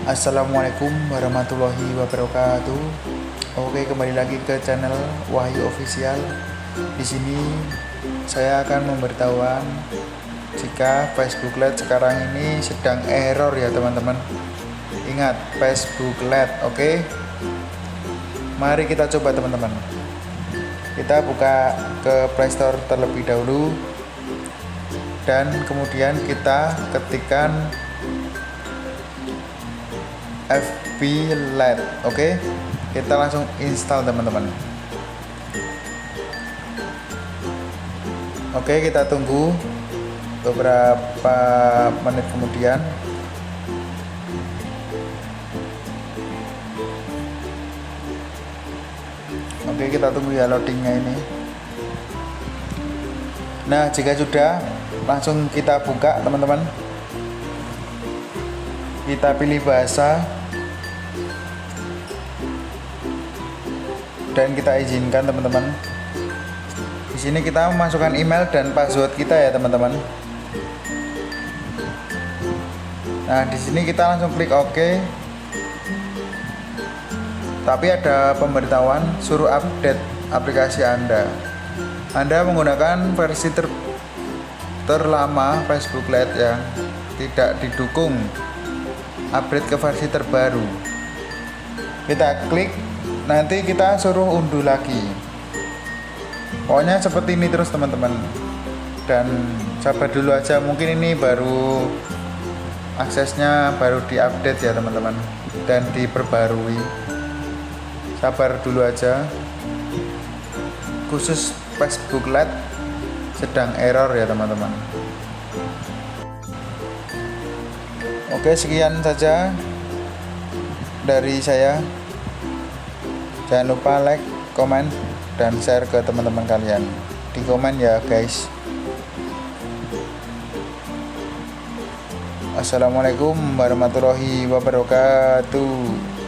Assalamualaikum warahmatullahi wabarakatuh. Oke, kembali lagi ke channel Wahyu Official. Di sini saya akan memberitahuan jika Facebook Lite sekarang ini sedang error ya teman-teman. Ingat, Facebook Lite, oke? Mari kita coba teman-teman. Kita buka ke Play Store terlebih dahulu dan kemudian kita ketikkan FB Lite, oke? Kita langsung install teman-teman. Oke, kita tunggu beberapa menit kemudian. Oke, kita tunggu ya loadingnya ini. Nah, jika sudah, langsung kita buka teman-teman. Kita pilih bahasa dan kita izinkan teman-teman. Di sini kita memasukkan email dan password kita ya teman-teman. Nah, di sini kita langsung klik OK. Tapi ada pemberitahuan suruh update aplikasi Anda. Anda menggunakan versi terlama Facebook Lite yang tidak didukung upgrade ke versi terbaru. Kita klik, nanti kita suruh unduh lagi. Pokoknya seperti ini terus teman-teman. Dan sabar dulu aja, mungkin ini baru aksesnya baru diupdate ya teman-teman dan diperbarui. Sabar dulu aja. Khusus Facebook Lite sedang error ya teman-teman. Oke, sekian saja dari saya. Jangan lupa like, komen, dan share ke teman-teman kalian. Di komen ya guys. Assalamualaikum warahmatullahi wabarakatuh.